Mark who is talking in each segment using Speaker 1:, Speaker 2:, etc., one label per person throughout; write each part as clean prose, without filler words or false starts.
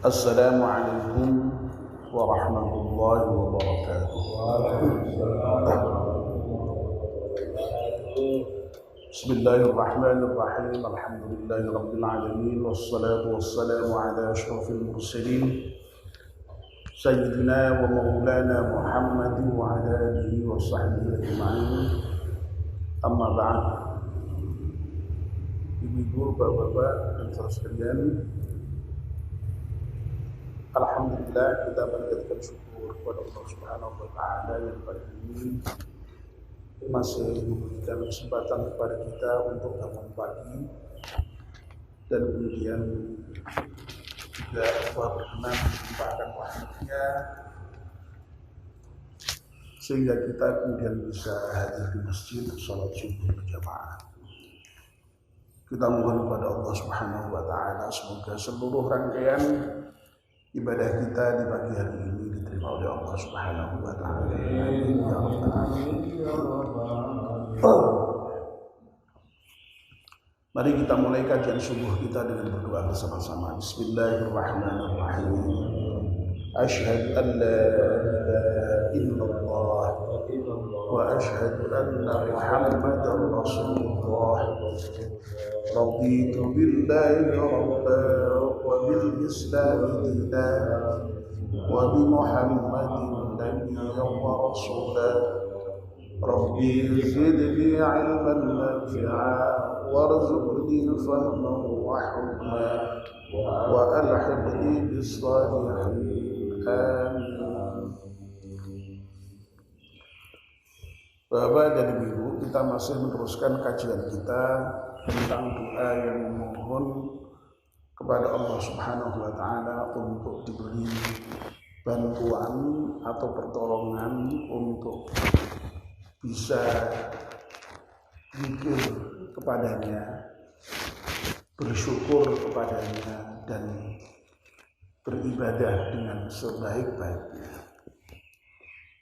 Speaker 1: Assalamualaikum warahmatullahi wabarakatuh. Bismillahirrahmanirrahim. Alhamdulillahirabbil alamin wassalatu wassalamu ala asyrafil mursalin sayyidina wa maulana Muhammadin wa ala alihi wa sahbihi ajma'in. Amma ba'd. Ibu-ibu, bapak-bapak dan saudara sekalian, alhamdulillah kita panjatkan syukur kepada Allah Subhanahu wa taala yang pada ini masih memberikan kesempatan kepada kita untuk bangun pagi dan kemudian juga Allah berkenan melimpahkan rahmat-Nya sehingga kita kemudian bisa hadir di masjid salat subuh berjamaah. Kita mohon kepada Allah Subhanahu wa taala semoga seluruh rangkaian ibadah kita di pagi hari ini diterima oleh Allah Subhanahu wa taala. Amin ya rabbal alamin. Mari kita mulai kajian subuh kita dengan berdoa bersama-sama. Bismillahirrahmanirrahim. Asyhadu an la ilaha illallah wa asyhadu anna Muhammadar Rasulullah. Raditu billahi rabban wa bil Islam dinan wa bi Muhammadin nabiyyan wa rasulan. Rabbi zidni ilman nafi'an warzuqni fahman wa hukman wa alhiqni bis salihin. Amin. Bapak dan Ibu, kita masih meneruskan kajian kita tentang doa yang memohon kepada Allah Subhanahu wa taala untuk diberi bantuan atau pertolongan untuk bisa zikir kepadanya, bersyukur kepadanya, dan beribadah dengan sebaik-baiknya.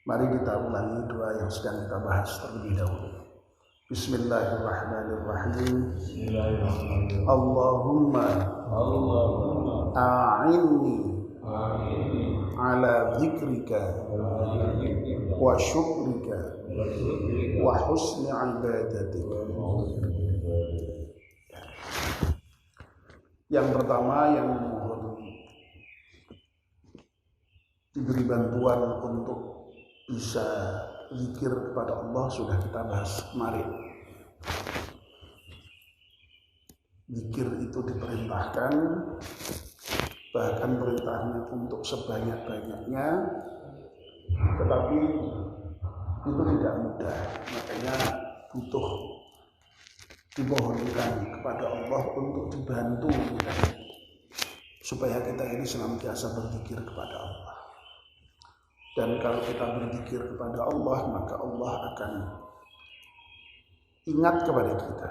Speaker 1: Mari kita ulangi doa yang sedang kita bahas terlebih dahulu. Bismillahirrahmanirrahim. Allahumma a'inni ala dzikrika wa syukrika wa husni ibadatik. Yang pertama yang mohon diberi bantuan untuk bisa zikir kepada Allah sudah kita bahas kemarin. Zikir itu diperintahkan, bahkan perintahnya untuk sebanyak-banyaknya, tetapi itu tidak mudah. Makanya butuh dimohonkan kepada Allah untuk dibantu supaya kita ini senantiasa berzikir kepada Allah. Dan kalau kita berzikir kepada Allah, maka Allah akan ingat kepada kita.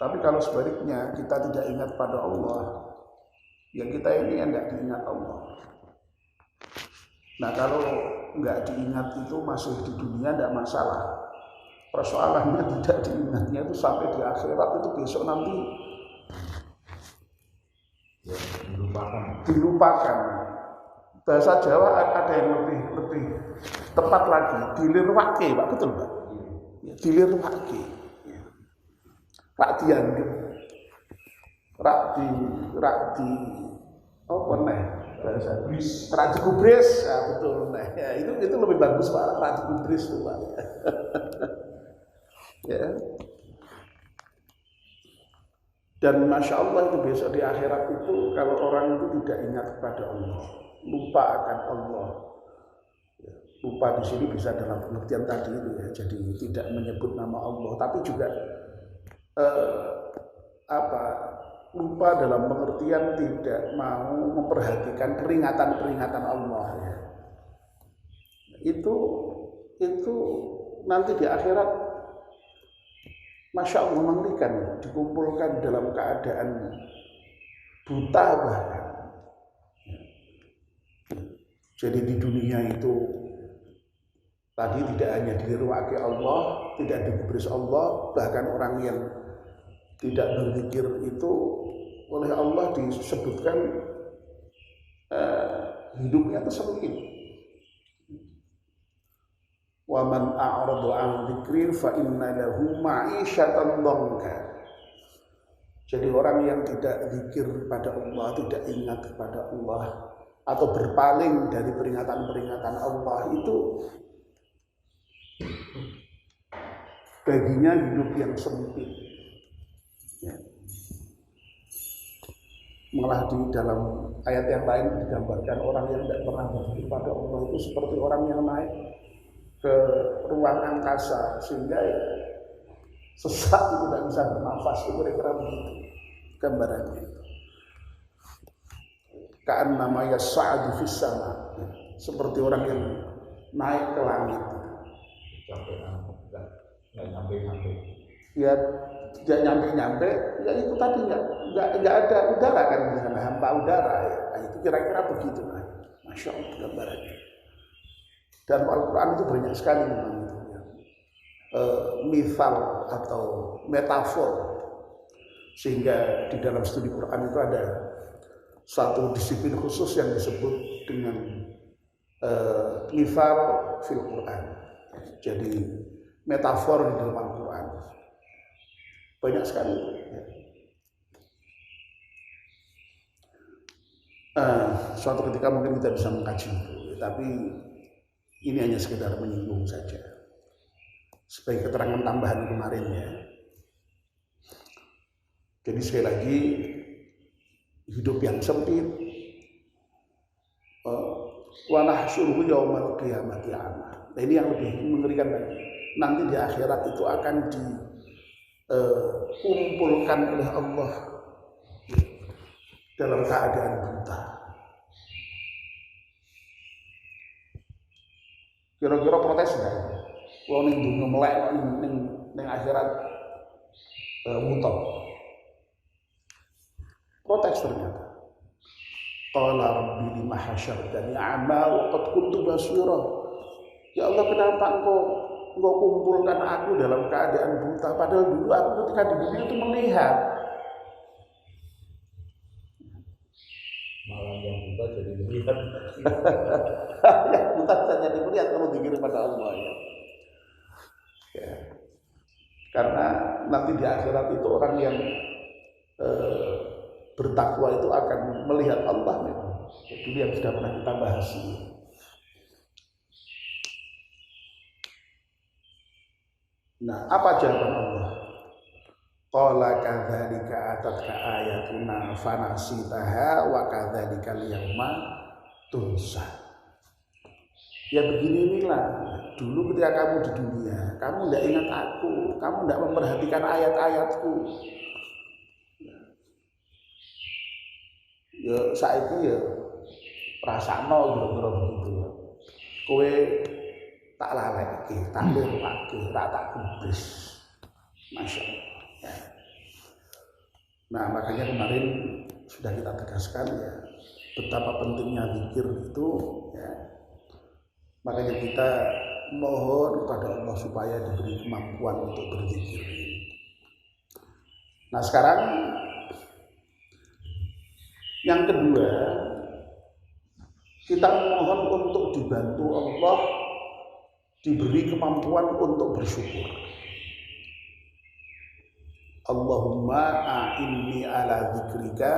Speaker 1: Tapi kalau sebaliknya kita tidak ingat pada Allah, ya kita ini yang tidak diingat Allah. Nah kalau nggak diingat itu masih di dunia tidak masalah. Persoalannya tidak diingatnya itu sampai di akhirat itu besok nanti dilupakan. Bahasa Jawa ada yang lebih tepat lagi, dilirwake, Pak, betul Pak? Ya, dilirwake. Ya. Rak dianggap, rak di apa nih bahasa? Rak digubris, ya betul nih. Ya, itu lebih bagus Pak, rak digubris tuh Pak. Ya. Dan masya Allah itu besok di akhirat itu kalau orang itu tidak ingat kepada Allah, lupa akan Allah. Lupa di sini bisa dalam pengertian tadi itu ya, jadi tidak menyebut nama Allah, tapi juga lupa dalam pengertian tidak mau memperhatikan peringatan-peringatan Allah ya. Itu nanti di akhirat masya Allah mengerikan, dikumpulkan dalam keadaan buta bahkan. Jadi di dunia itu tadi tidak hanya diliruaki Allah, tidak digubris Allah, bahkan orang yang tidak berzikir itu oleh Allah disebutkan hidupnya itu sempit. Wa man a'rada 'an dzikri fa inna lahu ma'isyatan dhanka. Jadi orang yang tidak zikir pada Allah, tidak ingat kepada Allah, atau berpaling dari peringatan-peringatan Allah itu baginya hidup yang sempit. Ya. Malah di dalam ayat yang lain digambarkan orang yang tidak pernah berzikir pada Allah itu seperti orang yang naik ke ruang angkasa sehingga sesak itu tidak bisa bernafas, itu kira-kira begitu gambarannya. Ka'annama yas'adu fis sama, seperti orang yang naik ke langit.
Speaker 2: Nggak nyampe.
Speaker 1: Ya tidak nyampe, ya itu tadi nggak ada udara kan di sana, hampa udara ya. Nah, itu kira-kira begitu lah. Masya Allah gambarannya. Dan Al-Quran itu banyak sekali memang itu ya. Mithal atau metafor, sehingga di dalam studi Quran itu ada satu disiplin khusus yang disebut dengan mithal fil Quran. Jadi metafor di dalam Al-Quran banyak sekali ya. Suatu ketika mungkin kita bisa mengkaji itu, tapi ini hanya sekedar menyinggung saja sebagai keterangan tambahan kemarin ya. Jadi sekali lagi hidup yang sempit, wa nahsyuruhu yaumal qiyamati a'ma. Nah, ini yang lebih mengerikan lagi. Nanti di akhirat itu akan dikumpulkan oleh Allah dalam keadaan buta. Kira-kira protes enggak? Wong ning dunya melek ning akhirat buta. Protes ternyata. Qala rabbi lima hasyartani a'ma wa qad kuntu basira. Ya Allah, kenapa engkau kumpulkan aku dalam keadaan buta, padahal dulu aku ketika di dunia itu melihat.
Speaker 2: Malah yang buta jadi melihat.
Speaker 1: Yang buta bisa jadi melihat kalau dikir pada Allah ya. Ya. Karena nanti di akhirat itu orang yang bertakwa itu akan melihat Allah memang. Itu yang sudah pernah kita bahas ini. Nah, apa jawaban Allah? Qala kadzalika atatka ayatuna fanasitaha wa kadzalika al-yauma tunsa. Ya beginilah, dulu ketika kamu di dunia, kamu tidak ingat aku, kamu tidak memperhatikan ayat-ayatku. Ya saiki ya rasano kira-kira begitu ya. Kowe tak laleke, tak lirwake, tak kubris. Masya Allah. Ya. Nah, makanya kemarin sudah kita tegaskan ya betapa pentingnya zikir itu ya. Makanya kita mohon kepada Allah supaya diberi kemampuan untuk berzikir. Nah, sekarang yang kedua, kita mohon untuk dibantu Allah diberi kemampuan untuk bersyukur. Allahumma a'inni ala dzikrika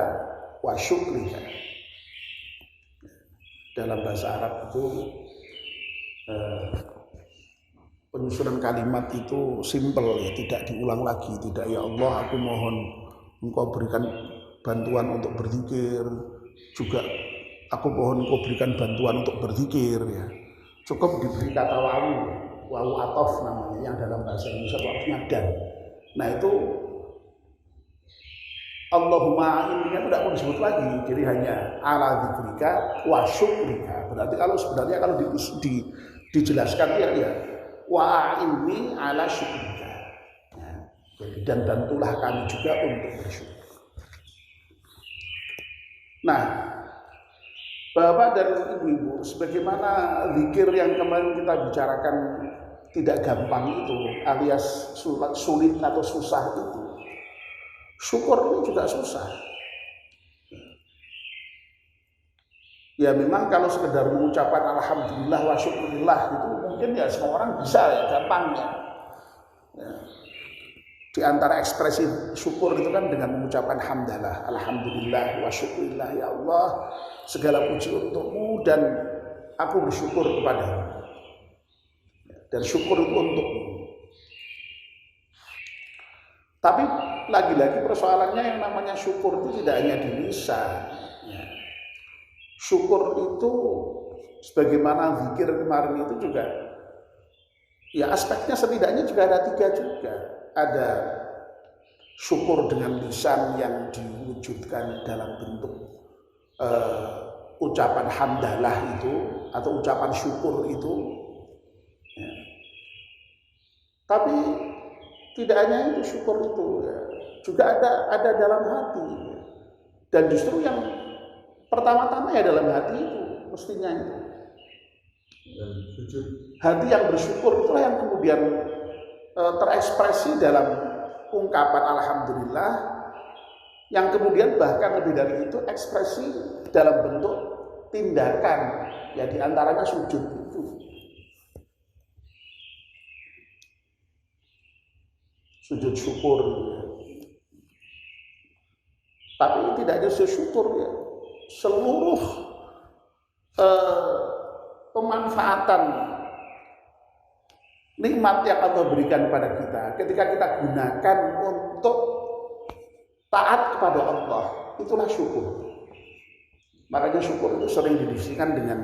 Speaker 1: wa syukrika. Dalam bahasa Arab itu penyusunan kalimat itu simple ya, tidak diulang lagi, tidak ya Allah aku mohon engkau berikan bantuan untuk berzikir, juga aku mohon engkau berikan bantuan untuk berzikir ya. Cukup diberi kata wawu atof namanya yang dalam bahasa Indonesia artinya dan. Nah itu Allahumma ini kan tidak mau disebut lagi, jadi hanya ala dzikrika wa syukrika. Berarti kalau sebenarnya kalau dijelaskan ya wa inni ala syukrika. Ya, jadi dan bantulah kami juga untuk bersyukur. Nah, Bapak dan Ibu-ibu, sebagaimana zikir yang kemarin kita bicarakan tidak gampang itu, alias sulit atau susah itu, syukur ini juga susah. Ya memang kalau sekedar mengucapkan alhamdulillah wa syukurillah itu mungkin ya semua orang bisa ya, gampangnya. Ya. Di antara ekspresi syukur itu kan dengan mengucapkan hamdalah, alhamdulillah wa syukurillah, ya Allah segala puji untukmu dan aku bersyukur kepadamu. Dan syukur itu untukmu. Tapi lagi-lagi persoalannya yang namanya syukur itu tidak hanya di lisan. Ya. Syukur itu sebagaimana zikir kemarin itu juga, ya aspeknya setidaknya juga ada 3 juga. Ada syukur dengan lisan yang diwujudkan dalam bentuk ucapan hamdalah itu atau ucapan syukur itu. Ya. Tapi tidak hanya itu syukur itu, ya. Juga ada dalam hati. Ya. Dan justru yang pertama-tama ya dalam hati itu mestinya itu. Hati yang bersyukur itulah yang kemudian terekspresi dalam ungkapan alhamdulillah, yang kemudian bahkan lebih dari itu ekspresi dalam bentuk tindakan, ya diantaranya sujud itu. Sujud syukur. Tapi tidak hanya syukur ya. Seluruh pemanfaatan nikmat yang Allah berikan kepada kita ketika kita gunakan untuk taat kepada Allah, itulah syukur. Makanya syukur itu sering didefinisikan dengan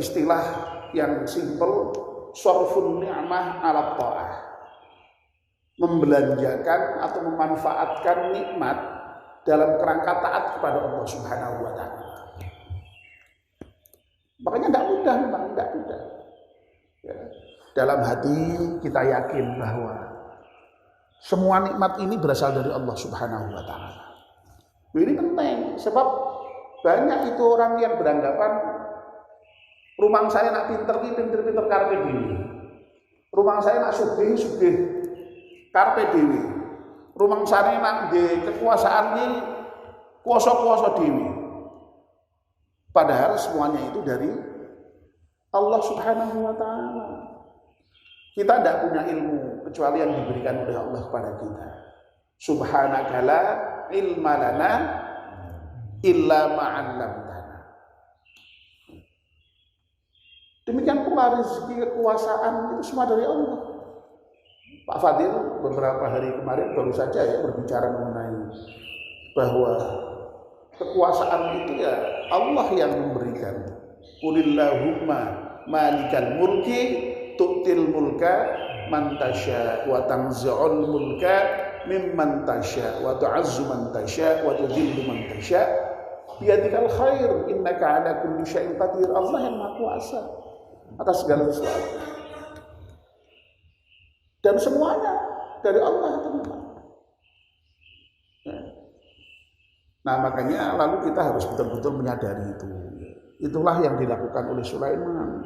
Speaker 1: istilah yang simpel, sharfun ni'mah 'ala ta'ah. Membelanjakan atau memanfaatkan nikmat dalam kerangka taat kepada Allah Subhanahu wa taala. Makanya tidak mudah, memang tidak mudah. Ya. Dalam hati kita yakin bahwa semua nikmat ini berasal dari Allah Subhanahu wa taala. Ini penting sebab banyak itu orang yang beranggapan rumah saya nak pinter karpe dhewe. Rumah saya nak sugih karpe dhewe. Rumah saya nak nggih kekuasaan ini kuasa-kuasa dhewe. Padahal semuanya itu dari Allah Subhanahu wa taala. Kita tidak punya ilmu kecuali yang diberikan oleh Allah kepada kita. Subhanaka la ilma lana illa ma 'allamtana. Demikian pula rezeki, kekuasaan itu semua dari Allah. Pak Fadil beberapa hari kemarin baru saja ya berbicara mengenai bahwa kekuasaan itu ya Allah yang memberikan. Qulillahumma malikal mulki tu'til mulka man tasya wa tanzi'ul mulka mimman tasya wa tu'azzu man tasya wa tudhillu man tasya biyadikal khair innaka 'ala kulli syai'in qadir. Allah yang Maha Kuasa atas segala sesuatu. Dan semuanya dari Allah itu memang. Nah makanya lalu kita harus betul-betul menyadari itu. Itulah yang dilakukan oleh Sulaiman,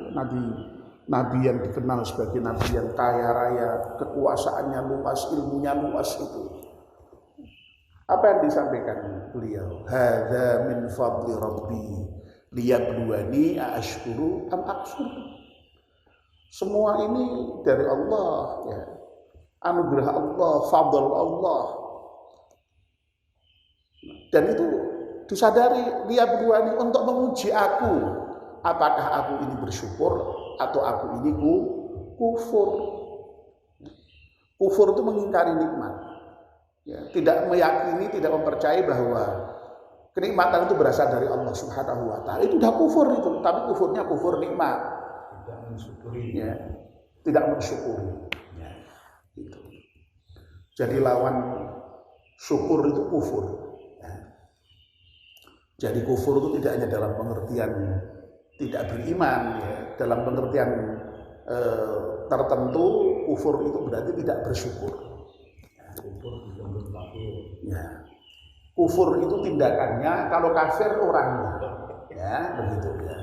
Speaker 1: Nabi yang dikenal sebagai Nabi yang kaya raya, kekuasaannya luas, ilmunya luas itu. Apa yang disampaikan beliau? Hadza min fadli rabbi liyabluwani aashkuru am akfur. Semua ini dari Allah ya. Anugerah Allah, fadl Allah. Dan itu disadari liyabluwani untuk menguji aku, apakah aku ini bersyukur atau aku ini kufur. Kufur itu mengingkari nikmat. Ya, tidak meyakini, tidak mempercayai bahwa kenikmatan itu berasal dari Allah Subhanahu wa taala. Itu sudah kufur itu, tapi kufurnya kufur nikmat.
Speaker 2: Tidak mensyukuri.
Speaker 1: Ya, tidak mensyukuri. Ya, itu. Jadi lawan syukur itu kufur. Ya. Jadi kufur itu tidak hanya dalam pengertian tidak beriman, ya. Dalam pengertian tertentu kufur itu berarti tidak bersyukur. Ya. Kufur itu tindakannya, kalau kafir orangnya, ya begitu ya.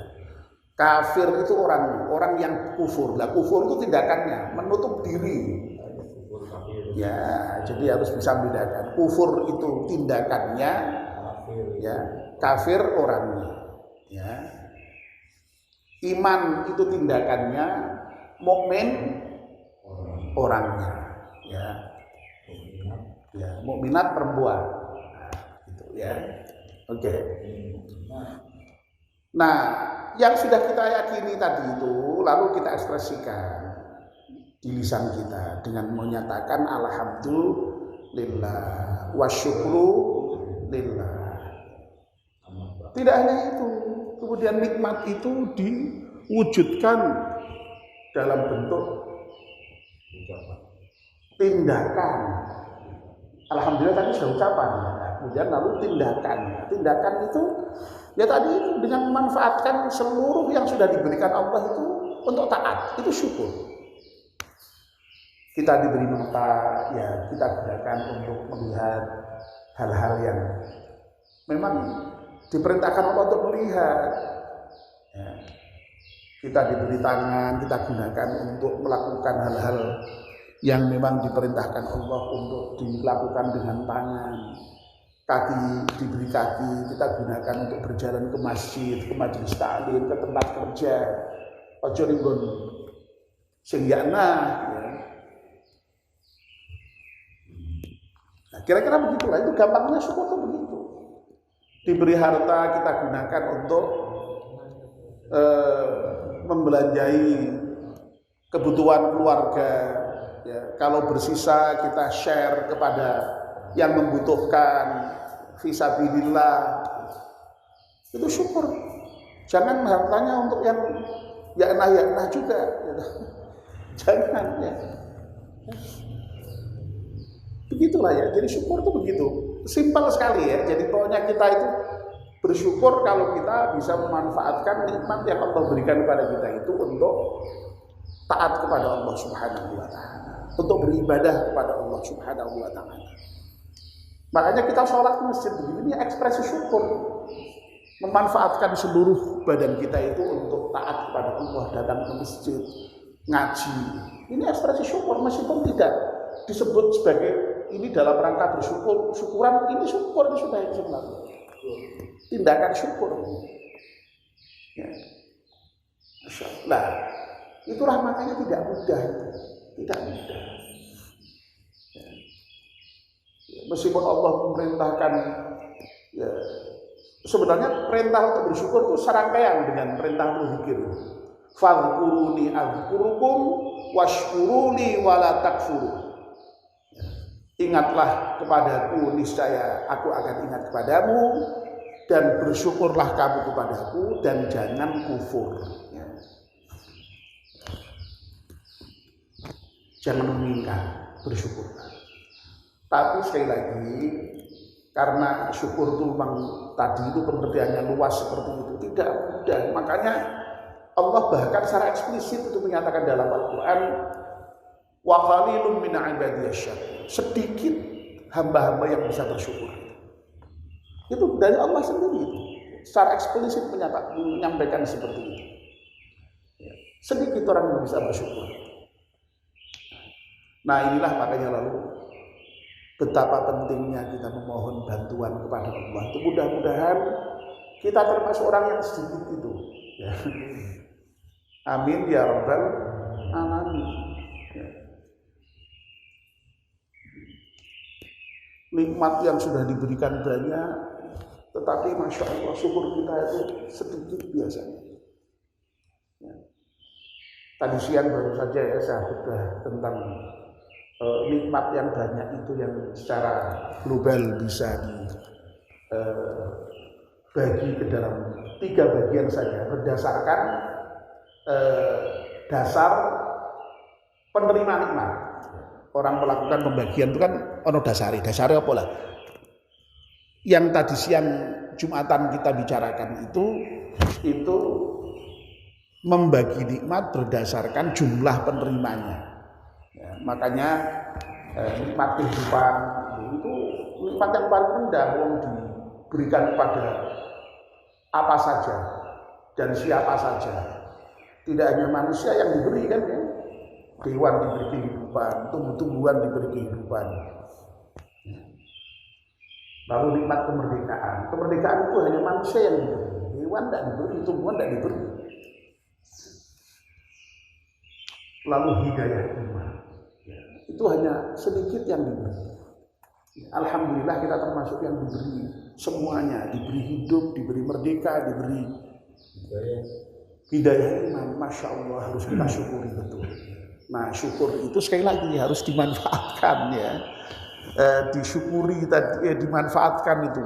Speaker 1: Kafir itu orang yang kufur. Lah kufur itu tindakannya, menutup diri. Ya, jadi harus bisa membedakan. Kufur itu tindakannya, ya. Kafir orangnya. Ya. Iman itu tindakannya, mukmin orangnya. Ya. Ya, mukminat perempuan. Nah, gitu ya. Oke. Nah, yang sudah kita yakini tadi itu lalu kita ekspresikan di lisan kita dengan menyatakan alhamdulillah wa syukru lillah. Tidak hanya itu, kemudian nikmat itu diwujudkan dalam bentuk tindakan. Alhamdulillah tadi sudah ucapan, kemudian lalu tindakan. Tindakan itu ya tadi itu dengan memanfaatkan seluruh yang sudah diberikan Allah itu untuk taat, itu syukur. Kita diberi mata, ya kita gunakan untuk melihat hal-hal yang memang diperintahkan Allah untuk melihat. Ya. Kita diberi tangan, kita gunakan untuk melakukan hal-hal yang memang diperintahkan Allah untuk dilakukan dengan tangan. Kaki, diberi kaki, kita gunakan untuk berjalan ke masjid, ke majelis taklim, ke tempat kerja. Ojo ringgon sing ya. Nah, kira-kira begitulah, itu gampangnya syukur itu begitu. Diberi harta kita gunakan untuk membelanjai kebutuhan keluarga. Ya, kalau bersisa kita share kepada yang membutuhkan, fisabilillah. Itu syukur. Jangan hartanya untuk yang ya juga. Jangan ya. Begitulah ya. Jadi syukur itu begitu. Simpel sekali ya. Jadi pokoknya kita itu bersyukur kalau kita bisa memanfaatkan nikmat yang Allah berikan kepada kita itu untuk taat kepada Allah Subhanahu wa taala, untuk beribadah kepada Allah Subhanahu wa taala. Makanya kita sholat di masjid begini ekspresi syukur, memanfaatkan seluruh badan kita itu untuk taat kepada Allah, datang ke masjid, ngaji. Ini ekspresi syukur meskipun tidak disebut sebagai ini dalam rangka bersyukur, syukuran ini syukur itu sudah sebenarnya. Tindakan syukur. Ya. Nah, itulah makanya tidak mudah, tidak mudah. Ya. Meskipun Allah memerintahkan, ya, sebenarnya perintah untuk bersyukur itu serangkaian dengan perintah berzikir. Fadhkuruni adzkurukum washkuruni wala takfuru. Ingatlah kepadaku, niscaya aku akan ingat kepadamu, dan bersyukurlah kamu kepadaku dan jangan kufur. Ya. Jangan meninggal, bersyukurlah. Tapi sekali lagi, karena syukur itu memang tadi itu pengertiannya luas seperti itu, tidak mudah. Makanya Allah bahkan secara eksplisit itu menyatakan dalam Al-Quran, wa qalilun min ibadiyasy syakur. Sedikit hamba-hamba yang bisa bersyukur. Itu dari Allah sendiri itu. Secara eksplisit menyampaikan seperti itu. Sedikit orang yang bisa bersyukur. Nah, inilah makanya lalu betapa pentingnya kita memohon bantuan kepada Allah. Itu mudah-mudahan kita termasuk orang yang sedikit itu. Ya. Amin ya rabbal alamin. Ya. Nikmat yang sudah diberikan banyak, tetapi masya Allah syukur kita itu sedikit biasanya. Ya. Tadi siang baru saja ya saya khutbah tentang nikmat yang banyak itu yang secara global bisa dibagi ke dalam 3 bagian saja berdasarkan dasar penerima nikmat. Orang melakukan pembagian itu kan ono dasari apa lah? Yang tadi siang Jumatan kita bicarakan itu membagi nikmat berdasarkan jumlah penerimanya. Ya, makanya nikmat kehidupan itu nikmat yang paling rendah yang diberikan kepada apa saja dan siapa saja. Tidak hanya manusia yang diberi kan ya. Hewan diberi kehidupan, tumbuh-tumbuhan diberi kehidupan. Lalu nikmat kemerdekaan. Kemerdekaan itu hanya manusia yang diberi. tumbuhan tidak diberi. Lalu hidayah iman, ya, itu hanya sedikit yang diberi. Alhamdulillah kita termasuk yang diberi semuanya, diberi hidup, diberi merdeka, diberi hidayah iman. Masya Allah, harus kita syukuri betul. Nah, syukur itu sekali lagi harus dimanfaatkan ya. Disyukuri tadi, dimanfaatkan itu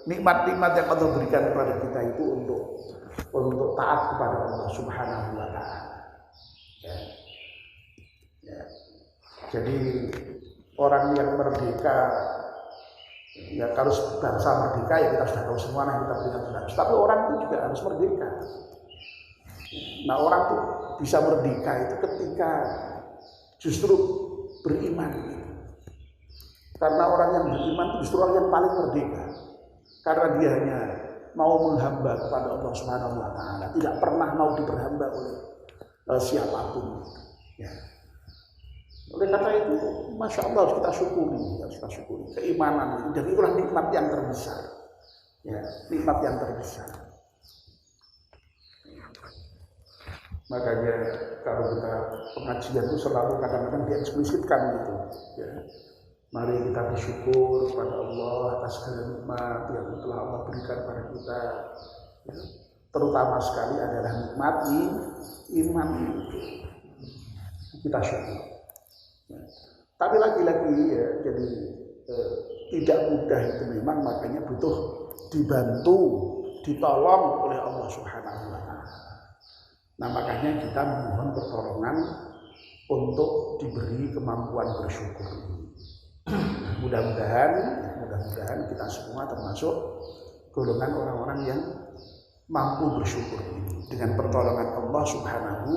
Speaker 1: nikmat-nikmat yang Allah berikan kepada kita itu untuk taat kepada Allah Subhanahu wa taala. Ya. Jadi orang yang merdeka, ya kalau bangsa merdeka ya kita sudah tahu semua yang kita berikan sudah. Tapi orang itu juga harus merdeka. Nah, orang itu bisa merdeka itu ketika justru beriman. Karena orang yang beriman itu justru orang yang paling merdeka. Karena dia hanya mau menghamba kepada Allah Subhanahu wa taala, tidak pernah mau diperhamba oleh siapapun. Ya. Oleh karena itu, masya Allah harus kita syukuri keimanan, dan itulah nikmat yang terbesar. Ya, nikmat yang terbesar. Makanya kalau kita pengajian itu selalu kadang-kadang dieksplisitkan gitu. Ya. Mari kita bersyukur kepada Allah atas segala nikmat yang telah Allah berikan kepada kita. Ya. Terutama sekali adalah nikmat iman itu. Kita syukur. Ya. Tapi lagi-lagi ya, jadi tidak mudah itu memang, makanya butuh dibantu, ditolong oleh Allah Subhanahu wa taala. Nah, makanya kita memohon pertolongan untuk diberi kemampuan bersyukur. Mudah-mudahan kita semua termasuk golongan orang-orang yang mampu bersyukur ini dengan pertolongan Allah Subhanahu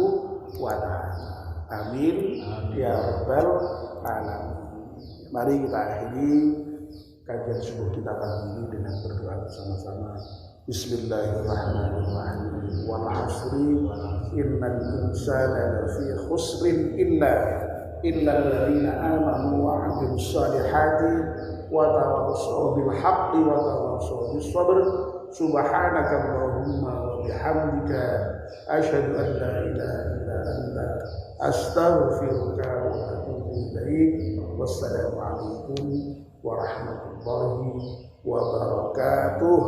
Speaker 1: wa taala. Amin ya rabbal alamin. Mari kita akhiri kajian subuh kita pagi ini dengan berdoa bersama-sama. Bismillahirrahmanirrahim. Wal 'ashri innal insana lafi khusrin illa alladziina aamanu wa 'amilus shalihati wa tawassaw bil haqqi wa tawassaw bis sabr. Subhanaka Allahumma wa bihamdika asyhadu an la ilaha illa anta astaghfiruka wa atubu ilaik. Wassalamu alaikum warahmatullahi wabarakatuh.